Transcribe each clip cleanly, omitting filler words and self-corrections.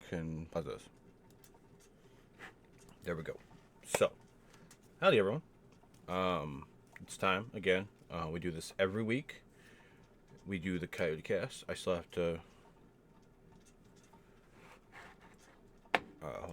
can pause this. There we go. So, howdy everyone. It's time again. We do this every week. We do the Coyote Cast. I still have to. Uh,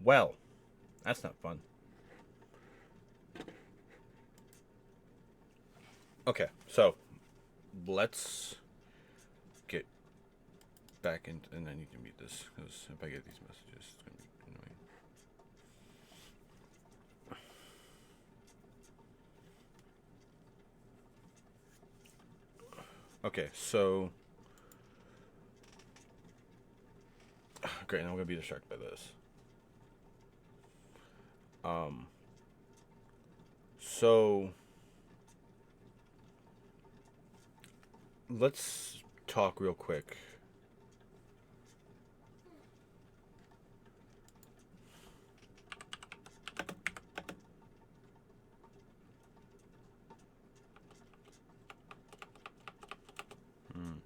well, that's not fun. Okay, so let's get back in, and I need to mute this because if I get these messages, it's gonna be annoying. Okay, so great. Now I'm gonna be distracted by this. Um, so let's talk real quick. Hmm.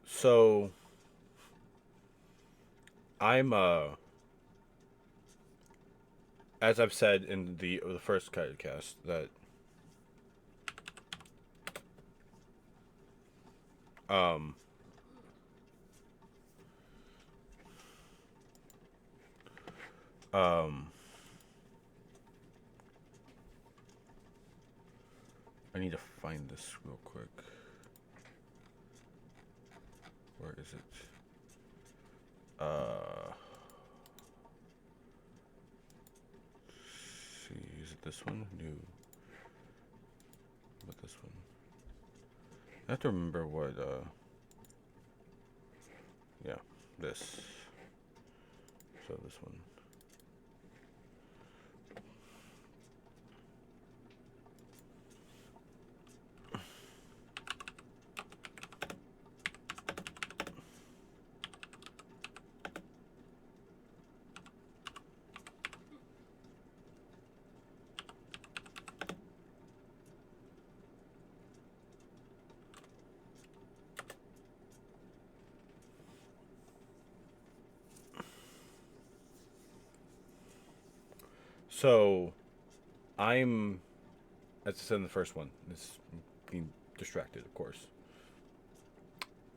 So I'm as I've said in the first cast that um um I need to find this real quick. Where is it? See, is it this one? New. What this one? I have to remember what yeah, this. So this one. So I'm, as I said in the first one, it's being distracted, of course,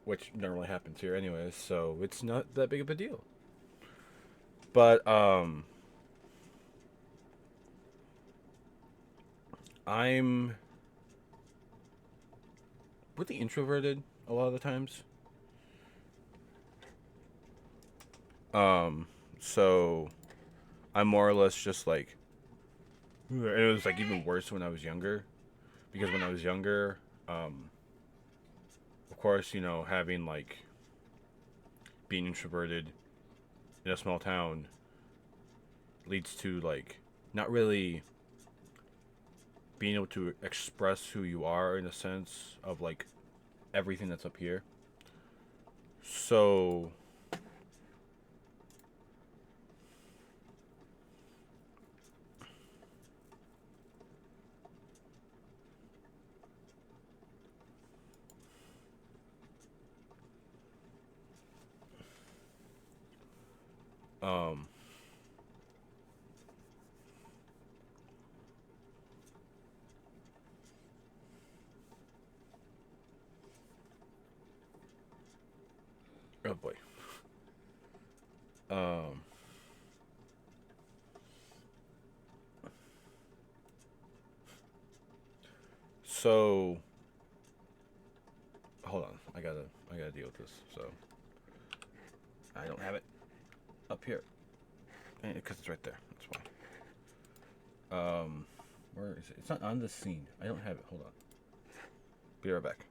which normally happens here, anyways. So it's not that big of a deal. But I'm really introverted a lot of the times. Um, so I'm more or less just like, and it was like even worse when I was younger, because when I was younger, of course, having like being introverted in a small town leads to like not really being able to express who you are in a sense of like everything that's up here. So, um, oh boy. Um, so hold on, I gotta deal with this. So, I don't have it up here because it's right there. That's why. Where is it? It's not on the scene. I don't have it. Hold on. Be right back.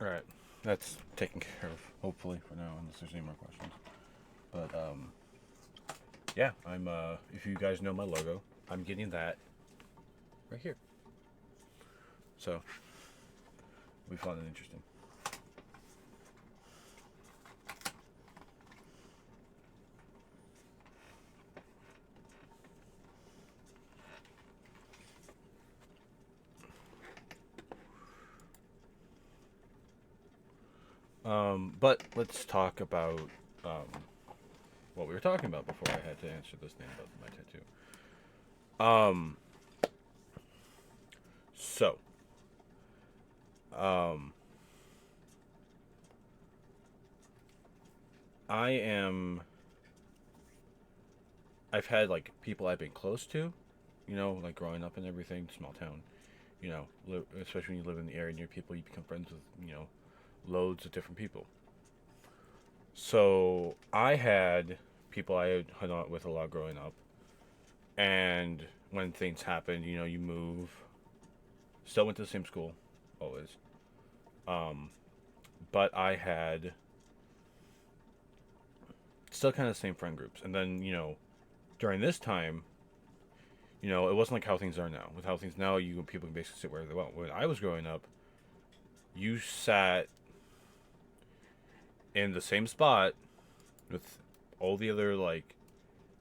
All right, that's taken care of. Hopefully for now, unless there's any more questions. But yeah, I'm. If you guys know my logo, I'm getting that right here. So it'll be fun and interesting. But let's talk about um, what we were talking about before I had to answer this thing about my tattoo. Um, so, um, I am. I've had like people I've been close to, like growing up and everything, small town. Especially when you live in the area near people, you become friends with loads of different people. So I had people I had hung out with a lot growing up, and when things happen, you move. Still went to the same school, always. Um, but I had still kind of the same friend groups, and then during this time, it wasn't like how things are now. With how things now, people can basically sit wherever they want. When I was growing up, you sat in the same spot with all the other like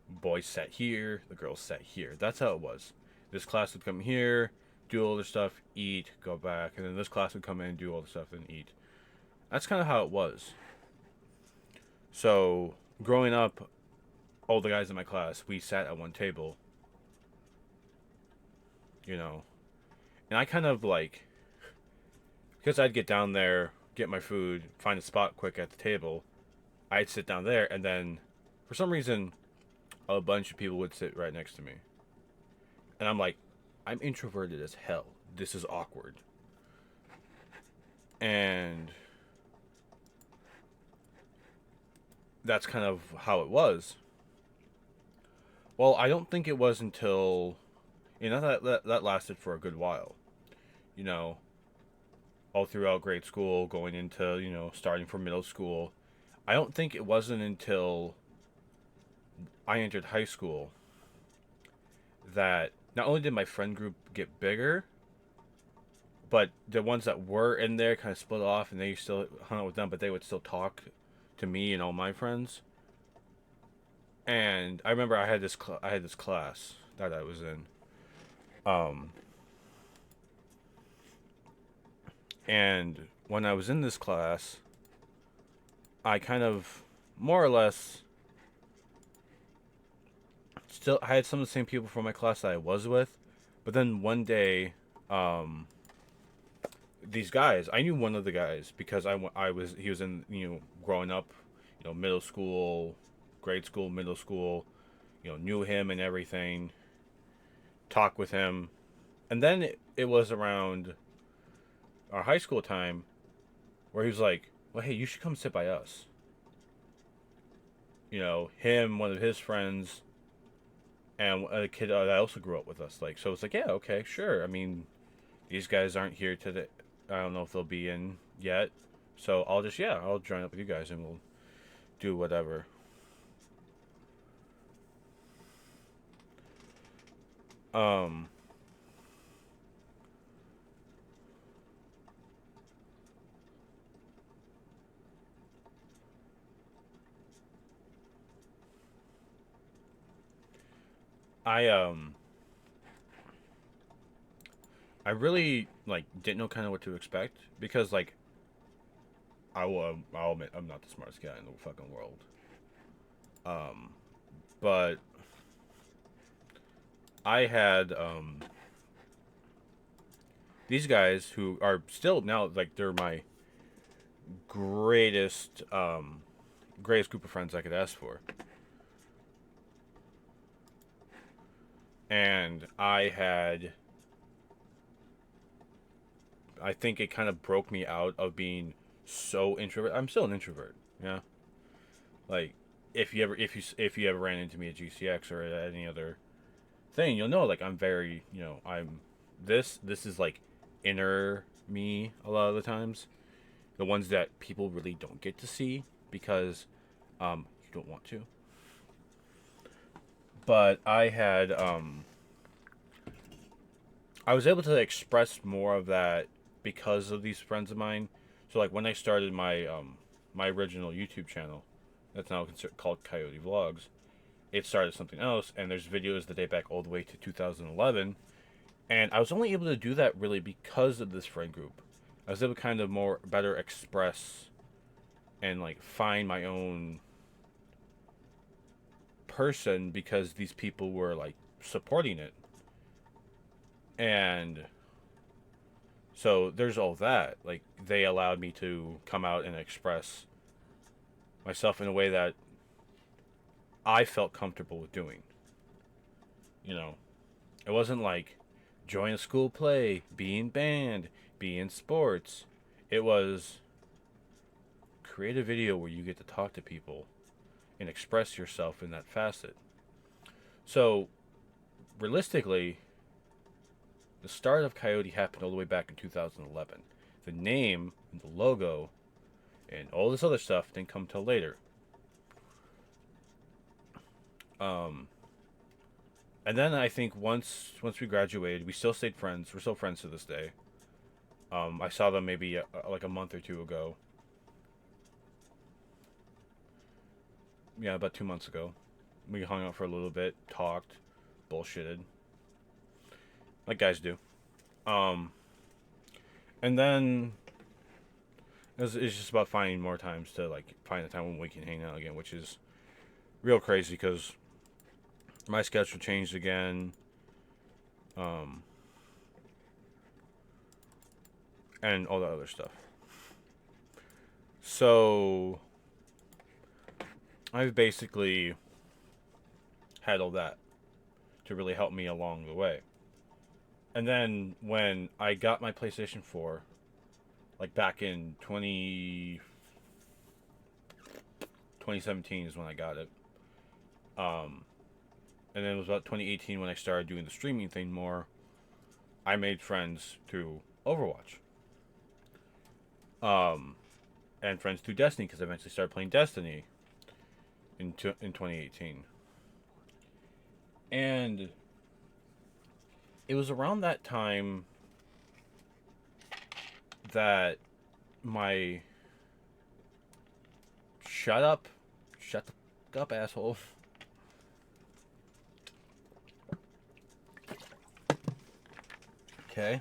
boys sat here, the girls sat here. That's how it was. This class would come here, do all their stuff, eat, go back, and then this class would come in, do all the stuff, and eat. That's kind of how it was. So growing up, all the guys in my class, we sat at one table, you know, and I kind of like because I'd get down there, get my food, find a spot quick at the table. I'd sit down there, and then for some reason, a bunch of people would sit right next to me, and I'm like, I'm introverted as hell. This is awkward, and that's kind of how it was. Well, I don't think it was until that lasted for a good while. You know, all throughout grade school, going into starting from middle school. I don't think it wasn't until I entered high school that not only did my friend group get bigger, but the ones that were in there kind of split off, and they still hung out with them, but they would still talk to me and all my friends. And I remember I had this class that I was in, um, and when I was in this class, I kind of more or less still I had some of the same people from my class that I was with, but then one day, um, these guys I knew one of the guys because I was he was in growing up, middle school, grade school, middle school, knew him and everything, talked with him, and then it was around our high school time where he was like, well, hey, you should come sit by us. Him, one of his friends, and a kid that also grew up with us. Like, so it's like, yeah, okay, sure. I mean, these guys aren't here today. I don't know if they'll be in yet. So I'll join up with you guys and we'll do whatever. Um, I I really like didn't know kind of what to expect because like I'll admit I'm not the smartest guy in the fucking world. Um, but I had these guys who are still now like they're my greatest greatest group of friends I could ask for. And I think it kind of broke me out of being so introvert. I'm still an introvert, yeah. Like if you ever ran into me at GCX or at any other thing, you'll know like I'm very, I'm this is like inner me a lot of the times. the ones that people really don't get to see because you don't want to. But I was able to express more of that because of these friends of mine. So like when I started my original YouTube channel, that's now called Coyote Vlogs. It started something else, and there's videos that date back all the way to 2011, and I was only able to do that really because of this friend group. I was able to kind of more better express and like find my own person because these people were like supporting it. And so there's all that. Like they allowed me to come out and express myself in a way that I felt comfortable with doing. You know, it wasn't like join a school play, be in band, be in sports. It was create a video where you get to talk to people and express yourself in that facet. So, realistically, the start of Coyote happened all the way back in 2011. The name and the logo and all this other stuff didn't come till later. And then I think once we graduated, we still stayed friends. We're still friends to this day. I saw them maybe like a month or two ago. Yeah, about 2 months ago. We hung out for a little bit, talked, bullshitted, like guys do. Um, and then it's just about finding more times to like find a time when we can hang out again, which is real crazy because my schedule changed again. Um, and all that other stuff. So I've basically had all that to really help me along the way. And then when I got my PlayStation 4, like back in 2017 is when I got it. And then it was about 2018 when I started doing the streaming thing more. I made friends through Overwatch. And friends through Destiny because I eventually started playing Destiny in 2018. And it was around that time that my shut the fuck up, asshole. Okay.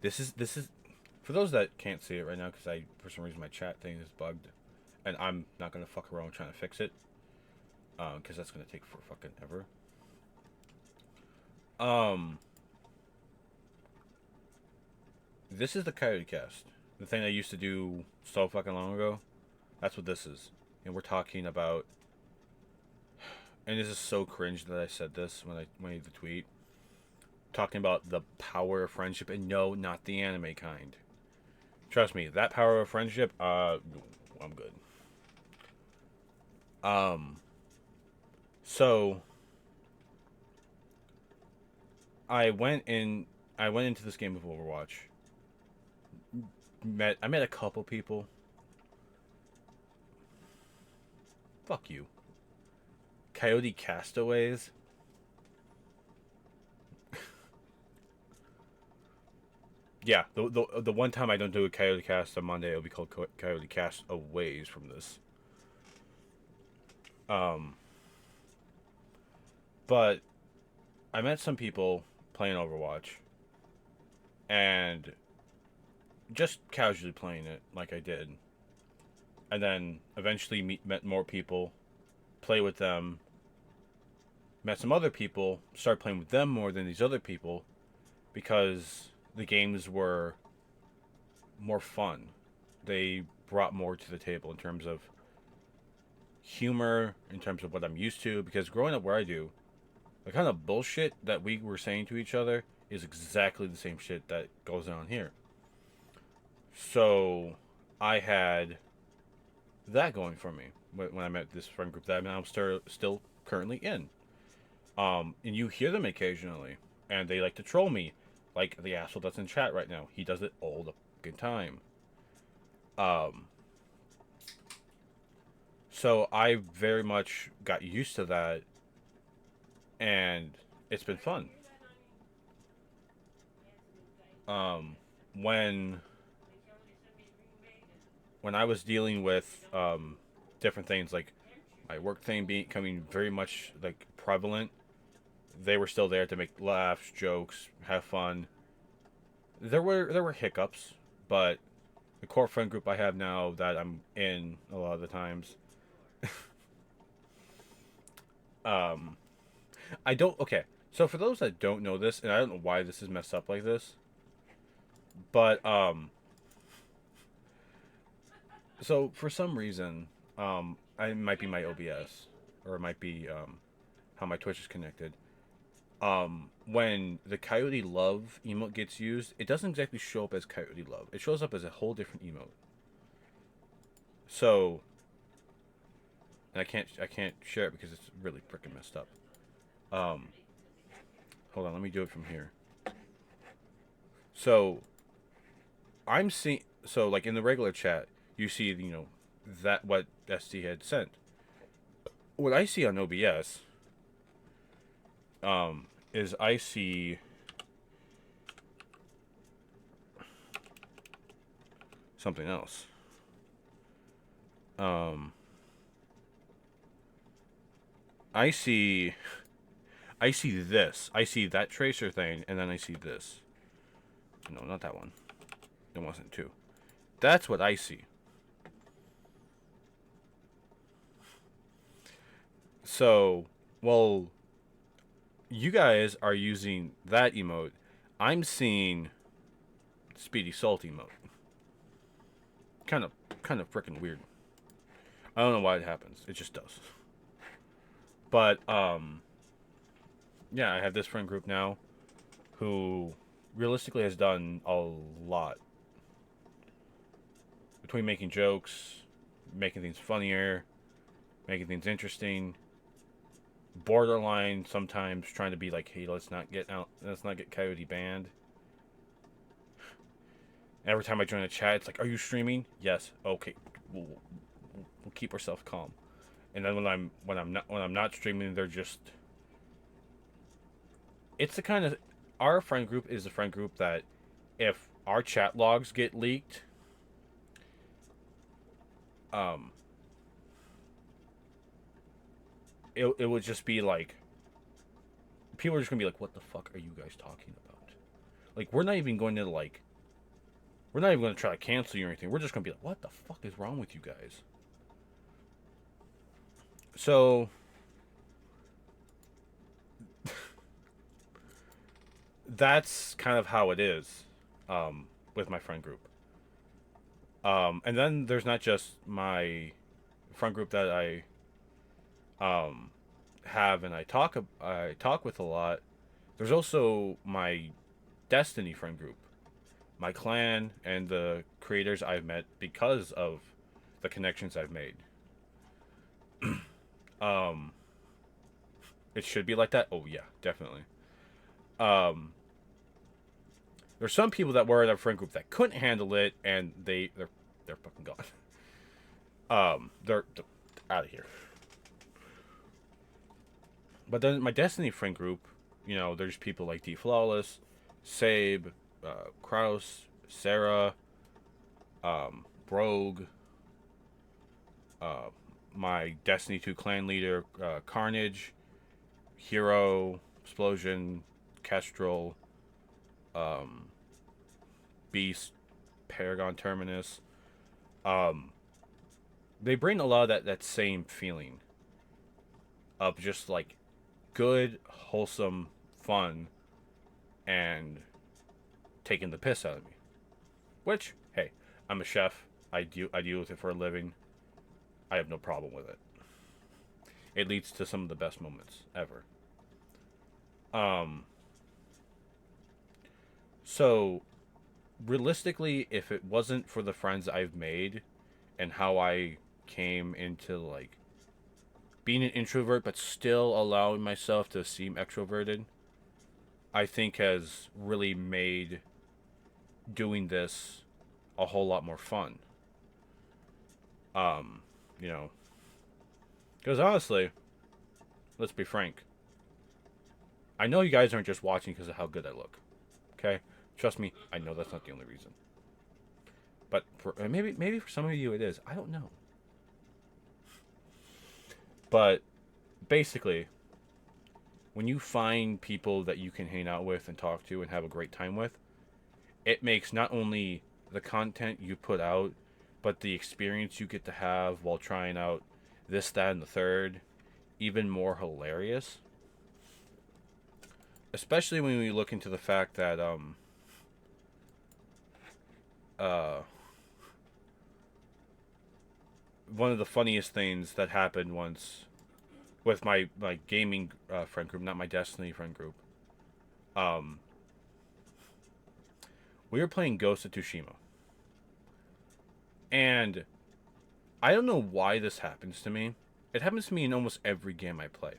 This is for those that can't see it right now because I for some reason my chat thing is bugged, and I'm not gonna fuck around trying to fix it, because that's gonna take for fucking ever. This is the Coyote Cast, the thing I used to do so fucking long ago. That's what this is, and we're talking about. And this is so cringe that I said this when I made the tweet. Talking about the power of friendship, and no, not the anime kind. Trust me, that power of friendship, I'm good. So I went into this game of Overwatch. I met a couple people. Fuck you. Coyote Castaways. Yeah, the one time I don't do a Coyote Cast on Monday, it'll be called Coyote Castaways from this. But I met some people playing Overwatch, and just casually playing it like I did, and then eventually met more people, play with them, met some other people, started playing with them more than these other people, because the games were more fun. They brought more to the table in terms of humor, in terms of what I'm used to, because growing up where I do, the kind of bullshit that we were saying to each other is exactly the same shit that goes on here. So I had that going for me when I met this friend group that I'm now still currently in. And you hear them occasionally, and they like to troll me. Like the asshole that's in chat right now. He does it all the fucking time. Um, so I very much got used to that, and it's been fun. Um, when I was dealing with different things like my work thing becoming very much like prevalent, they were still there to make laughs, jokes, have fun. There were hiccups, but the core friend group I have now that I'm in a lot of the times, um, I don't. Okay, so for those that don't know this, and I don't know why this is messed up like this, but so for some reason, it might be my OBS, or it might be how my Twitch is connected. When the Coyote Love emote gets used, it doesn't exactly show up as Coyote Love. It shows up as a whole different emote. So, and I can't share it because it's really freaking messed up. Um, Hold on, let me do it from here. So, I'm seeing, so like in the regular chat, you see, that what ST had sent. What I see on OBS, is I see something else. Um, I see I see this. I see that tracer thing, and then I see this. No, not that one. It wasn't two. That's what I see. So, well, you guys are using that emote. I'm seeing Speedy Salt emote. Kind of freaking weird. I don't know why it happens. It just does. But yeah, I have this friend group now who realistically has done a lot between making jokes, making things funnier, making things interesting, borderline sometimes trying to be like, hey, let's not get Coyote banned. Every time I join a chat, it's like, are you streaming? Yes. Okay. We'll keep ourselves calm. And then when I'm not streaming, they're just. It's the kind of our friend group is a friend group that if our chat logs get leaked, um, it would just be like people are just gonna be like, what the fuck are you guys talking about? Like we're not even going to we're not even going to try to cancel you or anything. We're just going to be like, what the fuck is wrong with you guys? So, that's kind of how it is with my friend group. And then there's not just my friend group that I have and I talk with a lot. There's also my Destiny friend group, my clan, and the creators I've met because of the connections I've made. Um, it should be like that. Oh yeah, definitely. Um, there's some people that were in our friend group that couldn't handle it, and they're fucking gone. They're out of here. But then my Destiny friend group, there's people like D Flawless, Sabe, Kraus, Sarah, Brogue, uh, my Destiny 2 clan leader, Carnage, Hero, Explosion, Kestrel, um, Beast, Paragon Terminus. They bring a lot of that same feeling of just like good, wholesome fun and taking the piss out of me. Which, hey, I'm a chef. I deal with it for a living. I have no problem with it. It leads to some of the best moments ever. Um so realistically, if it wasn't for the friends I've made and how I came into like being an introvert but still allowing myself to seem extroverted, I think has really made doing this a whole lot more fun. Um, you know, because honestly, let's be frank. I know you guys aren't just watching because of how good I look. Okay, trust me, I know that's not the only reason. But maybe for some of you it is. I don't know. But basically, when you find people that you can hang out with and talk to and have a great time with, it makes not only the content you put out, but the experience you get to have while trying out this, that, and the third even more hilarious. Especially when we look into the fact that uh one of the funniest things that happened once with my gaming friend group, not my Destiny friend group. Um, we were playing Ghost of Tsushima, and I don't know why this happens to me. It happens to me in almost every game I play.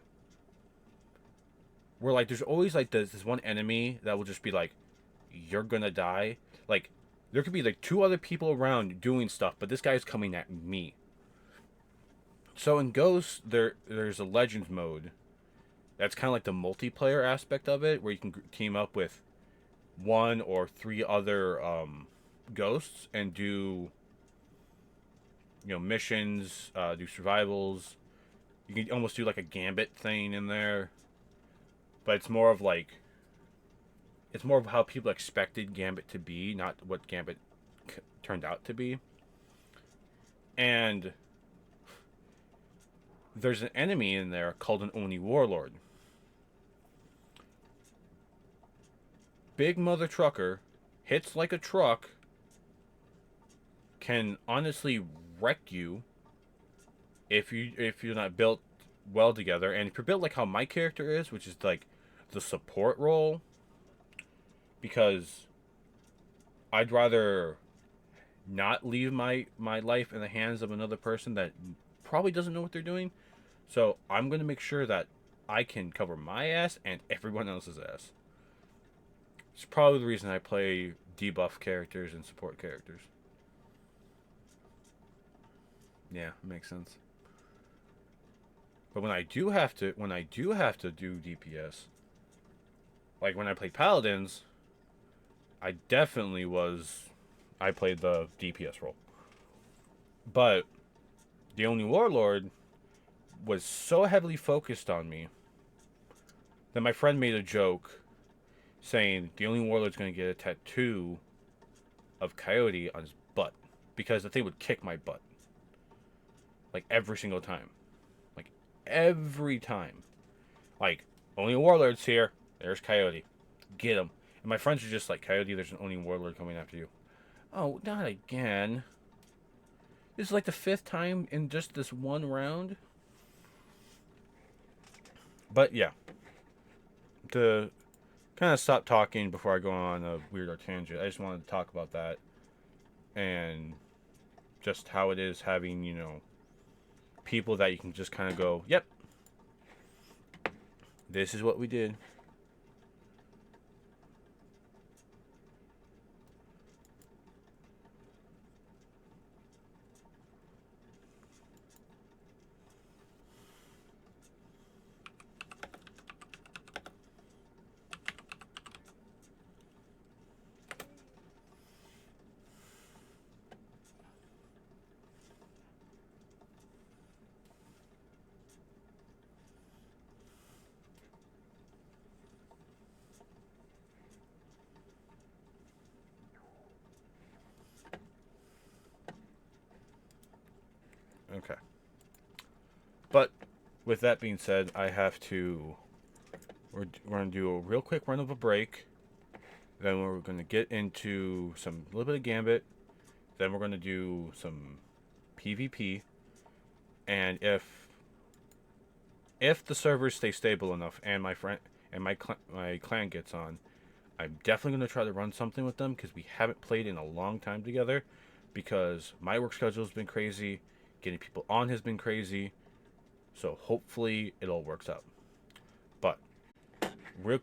Where like there's always like this one enemy that will just be like, "You're gonna die." Like there could be like two other people around doing stuff, but this guy's coming at me. So in Ghost, there's a Legends mode. That's kind of like the multiplayer aspect of it, where you can team up with one or three other ghosts and do missions, do survivals. You can almost do like a gambit thing in there, but it's more of how people expected gambit to be, not what gambit turned out to be. And there's an enemy in there called an Oni Warlord. Big mother trucker, hits like a truck, can honestly wreck you if you're not built well together, and if you're built like how my character is, which is like the support role, because I'd rather not leave my life in the hands of another person that probably doesn't know what they're doing. So I'm gonna make sure that I can cover my ass and everyone else's ass. It's probably the reason I play debuff characters and support characters. Yeah, makes sense. But when I do have to do DPS, like when I played Paladins, I definitely was I played the DPS role. But the only Warlord was so heavily focused on me that my friend made a joke saying the only Warlord's going to get a tattoo of Coyote on his butt because the thing would kick my butt. Like every single time. Like every time. Like, only Warlord's here. There's Coyote. Get him. And my friends are just like, Coyote, there's an Oni Warlord coming after you. Oh, not again. This is like the fifth time in just this one round. But yeah. To kind of stop talking before I go on a weird tangent, I just wanted to talk about that. And just how it is having, people that you can just kind of go, yep, this is what we did. Okay. But with that being said, I have to. We're gonna do a real quick run of a break. Then we're gonna get into some little bit of Gambit. Then we're gonna do some PvP. And if the servers stay stable enough and my friend and my clan gets on, I'm definitely gonna try to run something with them because we haven't played in a long time together. Because my work schedule has been crazy, getting people on has been crazy. So hopefully it all works out. But real